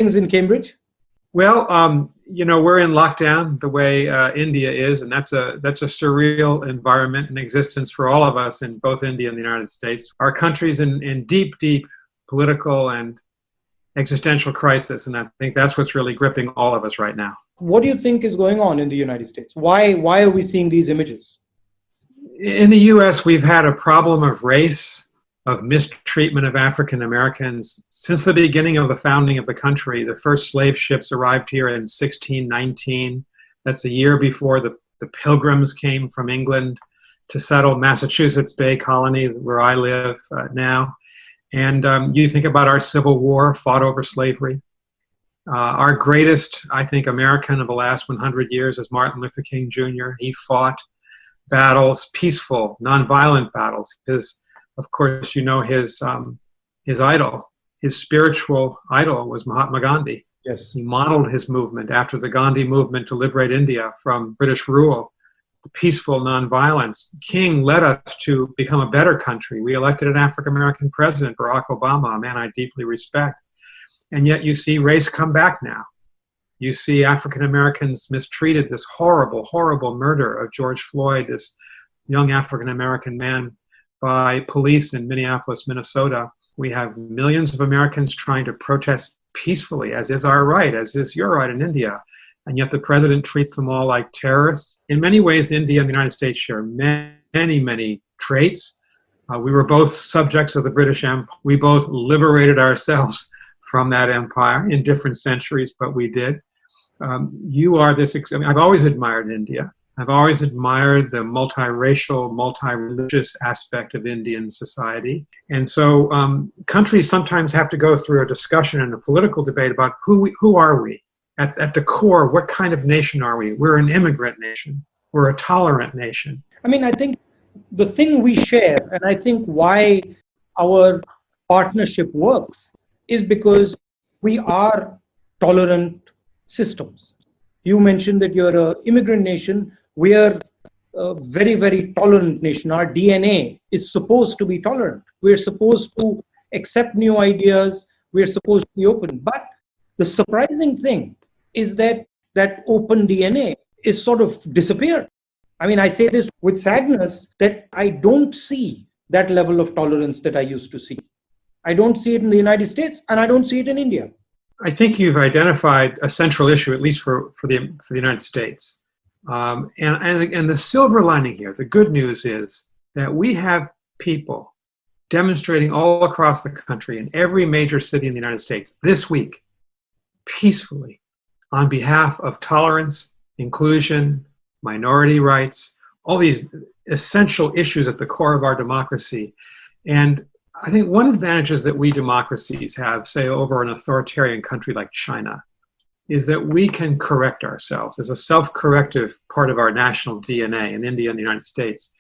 things in Cambridge? Well, we're in lockdown the way India is, and that's a surreal environment and existence for all of us in both India and the United States. Our country's in deep, deep political and existential crisis, and I think that's what's really gripping all of us right now. What do you think is going on in the United States? Why are we seeing these images? In the U.S., we've had a problem of race, of mistreatment of African Americans. Since the beginning of the founding of the country, the first slave ships arrived here in 1619. That's the year before the Pilgrims came from England to settle Massachusetts Bay Colony, where I live now. And you think about our Civil War, fought over slavery. Our greatest, I think, American of the last 100 years is Martin Luther King Jr. He fought battles, peaceful, nonviolent battles, because, of course, his idol, his spiritual idol was Mahatma Gandhi. Yes. He modeled his movement after the Gandhi movement to liberate India from British rule, the peaceful nonviolence. King led us to become a better country. We elected an African-American president, Barack Obama, a man I deeply respect. And yet you see race come back now. You see African-Americans mistreated, this horrible, horrible murder of George Floyd, this young African-American man, by police in Minneapolis, Minnesota. We have millions of Americans trying to protest peacefully, as is our right, as is your right in India. And yet the president treats them all like terrorists. In many ways, India and the United States share many, many traits. We were both subjects of the British Empire. We both liberated ourselves from that empire in different centuries, but we did. I've always admired India. I've always admired the multiracial, multi-religious aspect of Indian society. And so countries sometimes have to go through a discussion and a political debate about who are we? At the core, what kind of nation are we? We're an immigrant nation. We're a tolerant nation. I mean, I think the thing we share, and I think why our partnership works, is because we are tolerant systems. You mentioned that you're an immigrant nation. We are a very, very tolerant nation. Our DNA is supposed to be tolerant. We're supposed to accept new ideas. We're supposed to be open. But the surprising thing is that that open DNA is sort of disappeared. I mean, I say this with sadness that I don't see that level of tolerance that I used to see. I don't see it in the United States, and I don't see it in India. I think you've identified a central issue, at least for the United States. And the silver lining here, the good news is that we have people demonstrating all across the country in every major city in the United States this week, peacefully, on behalf of tolerance, inclusion, minority rights, all these essential issues at the core of our democracy. And I think one advantage that we democracies have, say, over an authoritarian country like China, is that we can correct ourselves as a self-corrective part of our national DNA in India and the United States.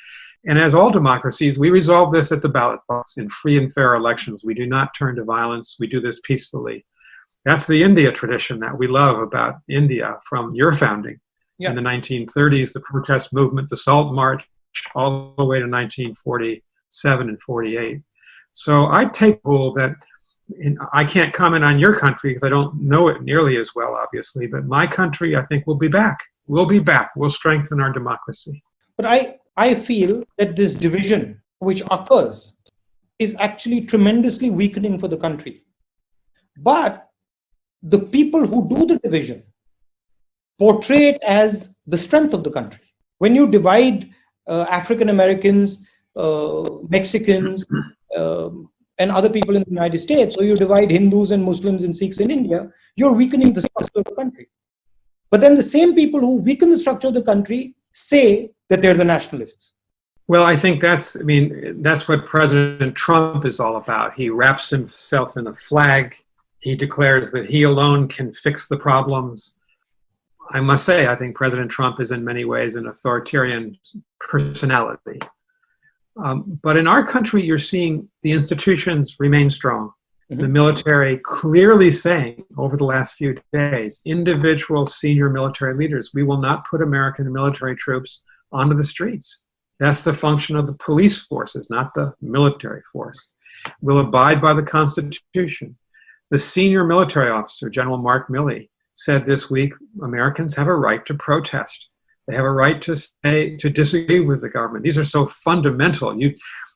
And as all democracies, we resolve this at the ballot box in free and fair elections. We do not turn to violence. We do this peacefully. That's the India tradition that we love about India from your founding. In the 1930s, the protest movement, the Salt March, all the way to 1947 and 48. So I take rule that, I can't comment on your country because I don't know it nearly as well, obviously, but my country, I think, will be back. We'll be back. We'll strengthen our democracy. But I feel that this division which occurs is actually tremendously weakening for the country. But the people who do the division portray it as the strength of the country. When you divide African Americans, Mexicans, and other people in the United States, or you divide Hindus and Muslims and Sikhs in India, you're weakening the structure of the country. But then the same people who weaken the structure of the country say that they're the nationalists. Well, I think that's what President Trump is all about. He wraps himself in a flag. He declares that he alone can fix the problems. I must say, I think President Trump is in many ways an authoritarian personality. But in our country, you're seeing the institutions remain strong. The military clearly saying over the last few days, individual senior military leaders, we will not put American military troops onto the streets. That's the function of the police forces, not the military force. We'll abide by the Constitution. The senior military officer, General Mark Milley, said this week Americans have a right to protest. They have a right to disagree with the government. These are so fundamental.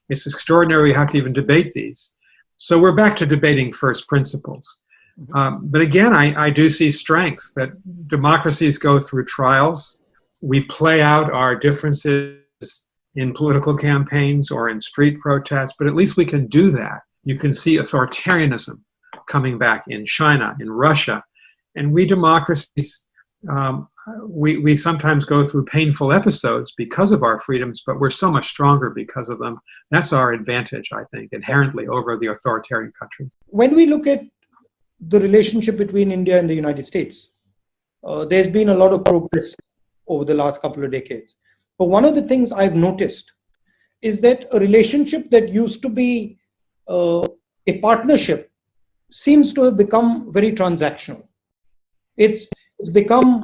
It's extraordinary we have to even debate these. So we're back to debating first principles. But again, I do see strengths that democracies go through trials. We play out our differences in political campaigns or in street protests, but at least we can do that. You can see authoritarianism coming back in China, in Russia. And we democracies, we sometimes go through painful episodes because of our freedoms, but we're so much stronger because of them. That's our advantage, I think, inherently over the authoritarian countries. When we look at the relationship between India and the United States, there's been a lot of progress over the last couple of decades. But one of the things I've noticed is that a relationship that used to be a partnership seems to have become very transactional. It's become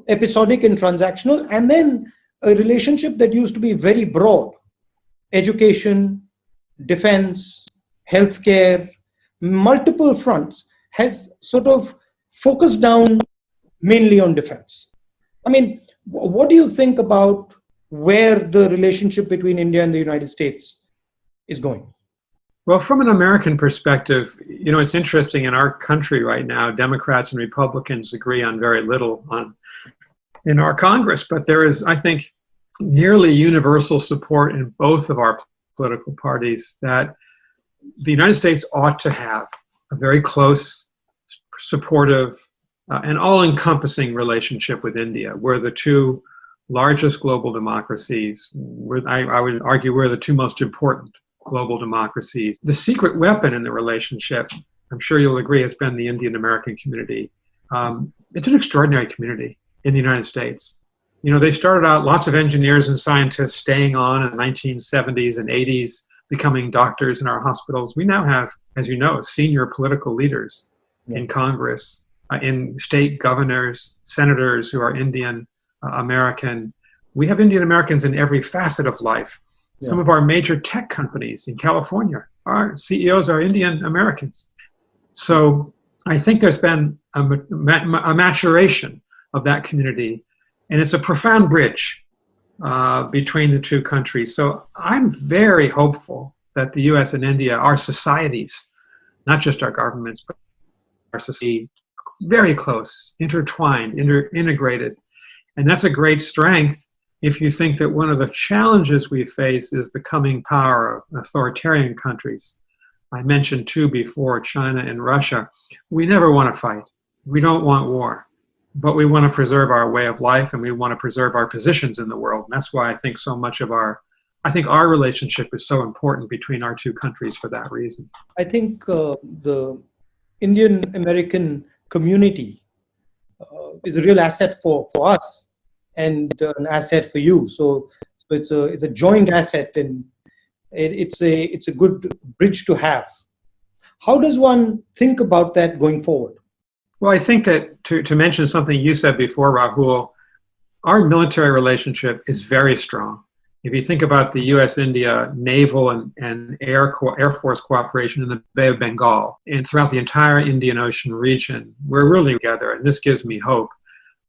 episodic and transactional, and then a relationship that used to be very broad, education, defense, healthcare, multiple fronts, has sort of focused down mainly on defense. I mean, what do you think about where the relationship between India and the United States is going? Well, from an American perspective, it's interesting in our country right now, Democrats and Republicans agree on very little in our Congress, but there is, I think, nearly universal support in both of our political parties that the United States ought to have a very close, supportive, and all-encompassing relationship with India. We're the two largest global democracies. I would argue we're the two most important global democracies. The secret weapon in the relationship, I'm sure you'll agree, has been the Indian American community. It's an extraordinary community in the United States. They started out lots of engineers and scientists staying on in the 1970s and 80s, becoming doctors in our hospitals. We now have, as you know, senior political leaders in Congress, in state governors, senators who are Indian American. We have Indian Americans in every facet of life. Some of our major tech companies in California, our CEOs are Indian Americans. So I think there's been a maturation of that community, and it's a profound bridge between the two countries. So I'm very hopeful that the U.S. and India, our societies, not just our governments, but our society, very close, intertwined, integrated. And that's a great strength if you think that one of the challenges we face is the coming power of authoritarian countries. I mentioned two before, China and Russia. We never want to fight. We don't want war. But we want to preserve our way of life, and we want to preserve our positions in the world. And that's why I think so much of our relationship is so important between our two countries for that reason. I think the Indian American community is a real asset for us and an asset for you. So it's a joint asset, and it's a good bridge to have. How does one think about that going forward? Well, I think that to mention something you said before, Rahul, our military relationship is very strong. If you think about the U.S.-India naval and Air Force cooperation in the Bay of Bengal and throughout the entire Indian Ocean region, we're really together, and this gives me hope.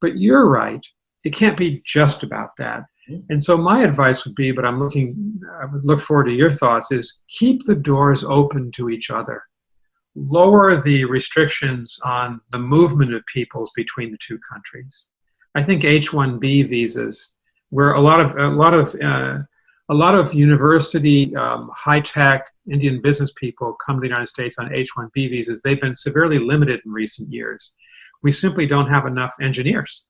But you're right. It can't be just about that. And so my advice would be, but I would look forward to your thoughts, is keep the doors open to each other. Lower the restrictions on the movement of peoples between the two countries. I think H-1B visas, where a lot of university, high-tech Indian business people come to the United States on H-1B visas, they've been severely limited in recent years. We simply don't have enough engineers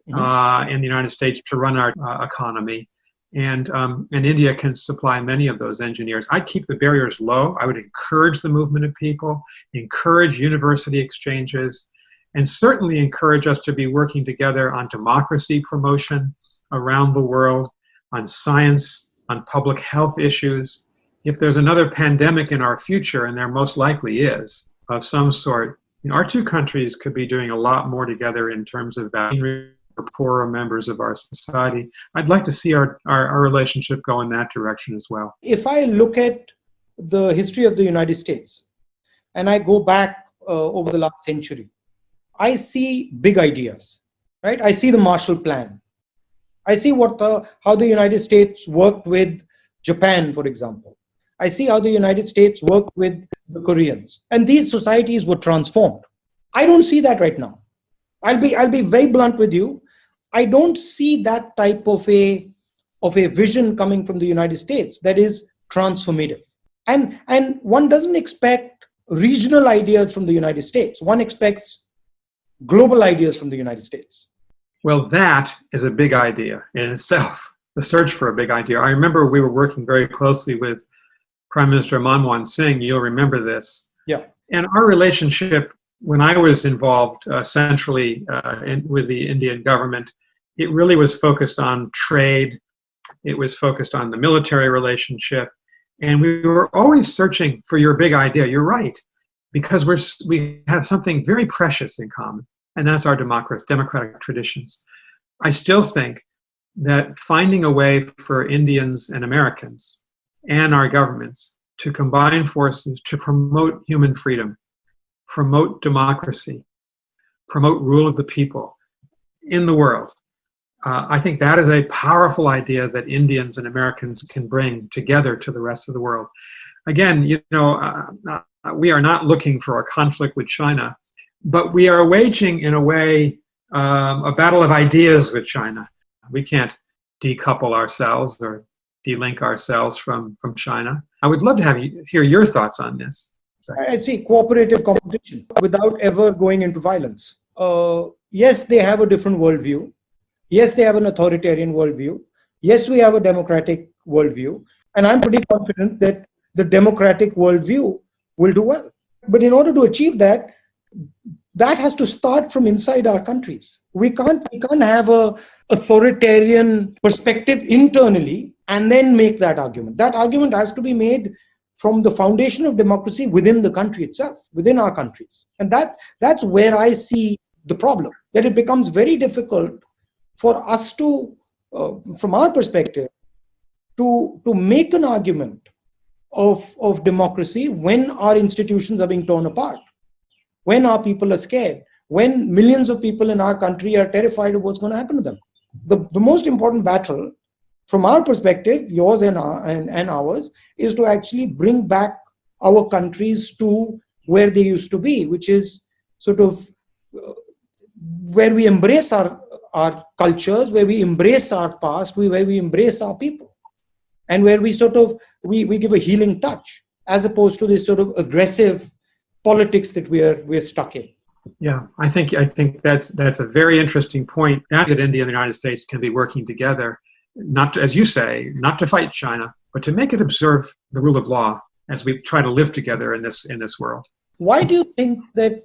in the United States to run our economy. And India can supply many of those engineers. I'd keep the barriers low. I would encourage the movement of people, encourage university exchanges, and certainly encourage us to be working together on democracy promotion around the world, on science, on public health issues. If there's another pandemic in our future, and there most likely is, of some sort, our two countries could be doing a lot more together in terms of vaccine for poorer members of our society. I'd like to see our relationship go in that direction as well. If I look at the history of the United States, and I go back over the last century. I see big ideas, right? I see the Marshall Plan. I see how the United States worked with Japan, for example. I see how the United States worked with the Koreans, and these societies were transformed. I don't see that right now. I'll be very blunt with you. I don't see that type of a vision coming from the United States that is transformative. And one doesn't expect regional ideas from the United States. One expects global ideas from the United States. Well, that is a big idea in itself, the search for a big idea. I remember we were working very closely with Prime Minister Manmohan Singh. You'll remember this. Yeah. And our relationship, when I was involved centrally with the Indian government, it really was focused on trade. It was focused on the military relationship. And we were always searching for your big idea. You're right, because we have something very precious in common, and that's our democratic traditions. I still think that finding a way for Indians and Americans and our governments to combine forces to promote human freedom, promote democracy, promote rule of the people in the world, I think that is a powerful idea that Indians and Americans can bring together to the rest of the world. Again, we are not looking for a conflict with China, but we are waging, in a way, a battle of ideas with China. We can't decouple ourselves or delink ourselves from China. I would love to hear your thoughts on this. I'd say cooperative competition without ever going into violence. Yes, they have a different worldview. Yes, they have an authoritarian worldview. Yes, we have a democratic worldview. And I'm pretty confident that the democratic worldview will do well. But in order to achieve that, that has to start from inside our countries. We can't have a authoritarian perspective internally and then make that argument. That argument has to be made from the foundation of democracy within the country itself, within our countries. And that's where I see the problem, that it becomes very difficult for us to, from our perspective, to make an argument of democracy when our institutions are being torn apart, when our people are scared, when millions of people in our country are terrified of what's going to happen to them. The most important battle, from our perspective, yours and ours, is to actually bring back our countries to where they used to be, which is sort of where we embrace our cultures, where we embrace our past, where we embrace our people, and where we sort of we give a healing touch, as opposed to this sort of aggressive politics that we're stuck in. Yeah, I think that's a very interesting point. That India and the United States can be working together, not to, as you say, not to fight China, but to make it observe the rule of law as we try to live together in this world. Why do you think that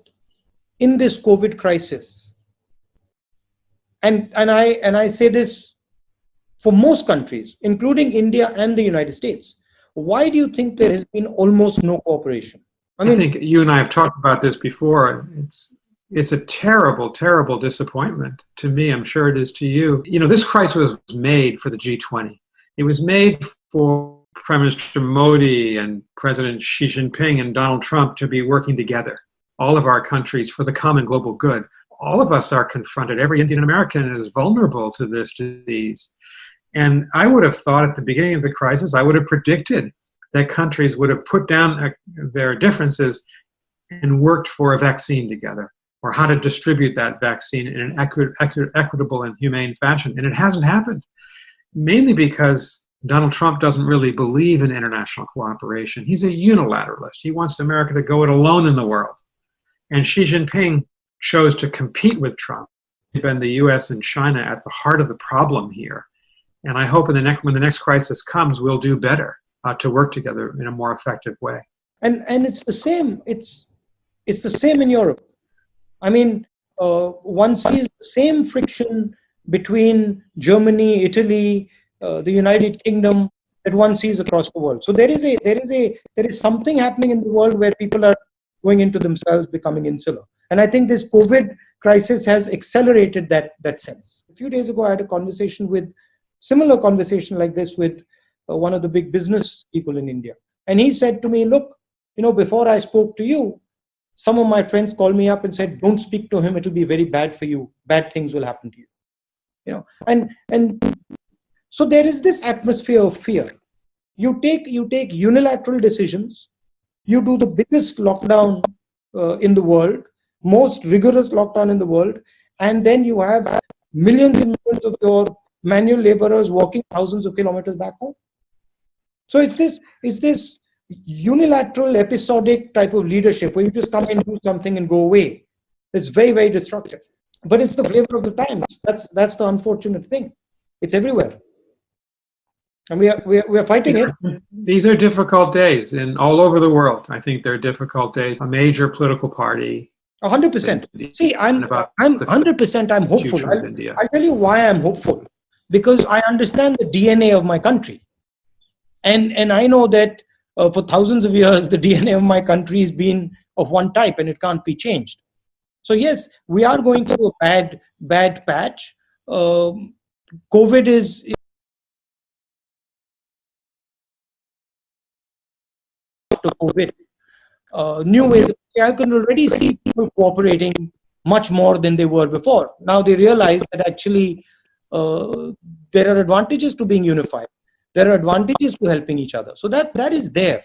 in this COVID crisis, and I say this for most countries, including India and the United States, why do you think there has been almost no cooperation? I think you and I have talked about this before. It's a terrible, terrible disappointment to me. I'm sure it is to you. You know, this crisis was made for the G20. It was made for Prime Minister Modi and President Xi Jinping and Donald Trump to be working together, all of our countries, for the common global good. All of us are confronted. Every Indian American is vulnerable to this disease. And I would have thought at the beginning of the crisis, I would have predicted that countries would have put down their differences and worked for a vaccine together, or how to distribute that vaccine in an equitable and humane fashion. And it hasn't happened, mainly because Donald Trump doesn't really believe in international cooperation. He's a unilateralist. He wants America to go it alone in the world. And Xi Jinping chose to compete with Trump. And the U.S. and China at the heart of the problem here. And I hope when the next crisis comes, we'll do better to work together in a more effective way. And it's the same. It's the same in Europe. I mean, one sees the same friction between Germany, Italy, the United Kingdom that one sees across the world. So there is something happening in the world where people are going into themselves, becoming insular. And I think this COVID crisis has accelerated that sense. A few days ago, I had a similar conversation like this with one of the big business people in India. And he said to me, look, before I spoke to you, some of my friends called me up and said, "Don't speak to him. It will be very bad for you. Bad things will happen to you." And so there is this atmosphere of fear. You take unilateral decisions. You do the biggest lockdown in the world, most rigorous lockdown in the world, and then you have millions and millions of your manual laborers walking thousands of kilometers back home. So it's this unilateral, episodic type of leadership where you just come and do something and go away. It's very, very destructive. But it's the flavor of the times. That's the unfortunate thing. It's everywhere, and we are fighting it. These are difficult days in all over the world. I think they're difficult days. A major political party. 100%. See, I'm 100%. I'm hopeful. I'll tell you why I'm hopeful. Because I understand the DNA of my country, and I know that for thousands of years the DNA of my country has been of one type, and it can't be changed. So yes, we are going through a bad patch. COVID is after COVID. New ways. I can already see people cooperating much more than they were before. Now they realize that actually there are advantages to being unified. There are advantages to helping each other. So that is there.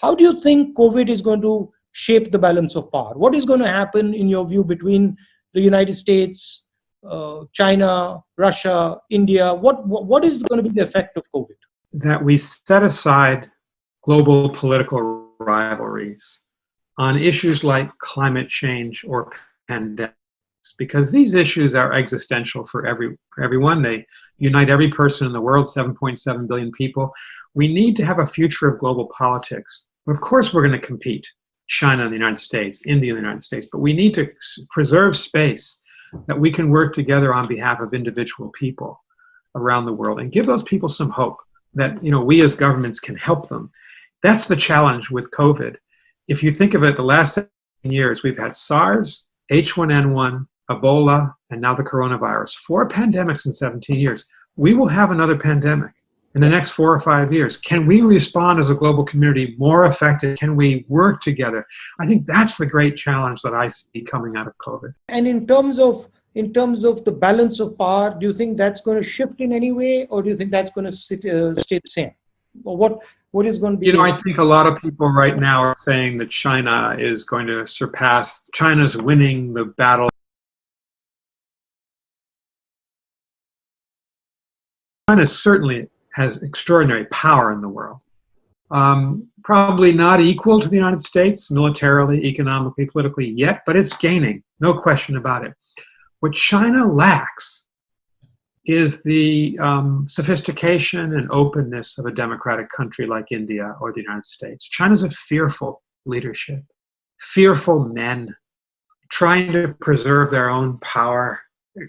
How do you think COVID is going to shape the balance of power? What is going to happen in your view between the United States, China, Russia, India? What is going to be the effect of COVID? That we set aside global political rivalries on issues like climate change or pandemics, because these issues are existential for everyone. They unite every person in the world, 7.7 billion people. We need to have a future of global politics. Of course, we're going to compete. China and the United States, India and the United States, but we need to preserve space that we can work together on behalf of individual people around the world and give those people some hope that we as governments can help them. That's the challenge with COVID. If you think of it, the last 7 years, we've had SARS, H1N1, Ebola, and now the coronavirus. 4 pandemics in 17 years. We will have another pandemic in the next 4 or 5 years. Can we respond as a global community more effective? Can we work together? I think that's the great challenge that I see coming out of COVID. And in terms of the balance of power, do you think that's going to shift in any way, or do you think that's going to stay the same? Or what is going to be? I think a lot of people right now are saying that China is going to surpass. China's winning the battle. China certainly has extraordinary power in the world. Probably not equal to the United States militarily, economically, politically yet, but it's gaining, no question about it. What China lacks is the sophistication and openness of a democratic country like India or the United States. China's a fearful leadership, fearful men, trying to preserve their own power,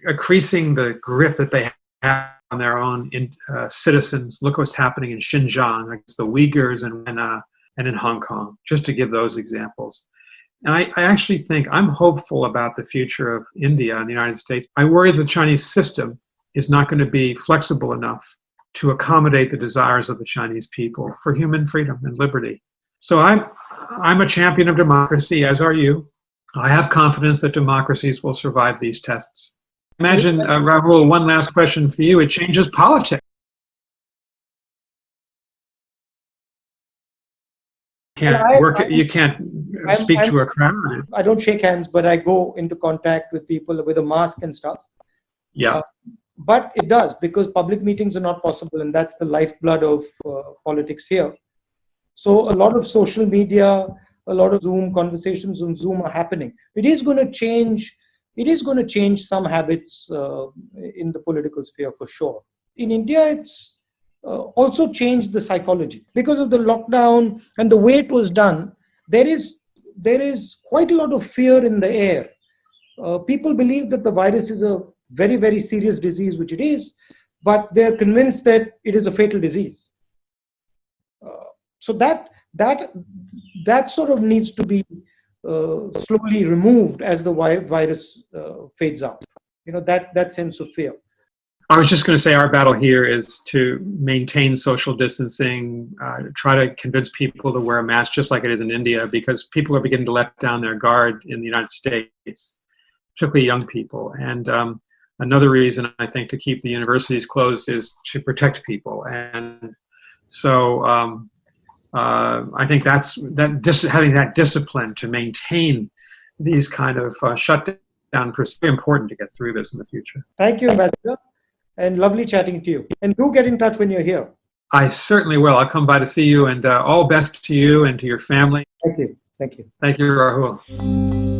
increasing the grip that they have on their own citizens. Look what's happening in Xinjiang against the Uyghurs and in Hong Kong, just to give those examples. And I actually think I'm hopeful about the future of India and the United States. I worry the Chinese system is not going to be flexible enough to accommodate the desires of the Chinese people for human freedom and liberty. So I'm a champion of democracy, as are you. I have confidence that democracies will survive these tests. Imagine, Rahul, one last question for you. It changes politics. You can't speak to a crowd. I don't shake hands, but I go into contact with people with a mask and stuff. Yeah. But it does, because public meetings are not possible, and that's the lifeblood of politics here. So a lot of social media, a lot of Zoom conversations on Zoom are happening. It is going to change. It is going to change some habits in the political sphere for sure. In India, it's also changed the psychology because of the lockdown and the way it was done. There is quite a lot of fear in the air. People believe that the virus is a very, very serious disease, which it is, but they're convinced that it is a fatal disease. So that sort of needs to be slowly removed as the virus fades out. That sense of fear. I was just going to say our battle here is to maintain social distancing, try to convince people to wear a mask just like it is in India, because people are beginning to let down their guard in the United States, particularly young people. And another reason, I think, to keep the universities closed is to protect people. And so I think having that discipline to maintain these kind of shutdown is very important to get through this in the future. Thank you, Ambassador. And lovely chatting to you. And do get in touch when you're here. I certainly will. I'll come by to see you, and all best to you and to your family. Thank you. Thank you. Thank you, Rahul.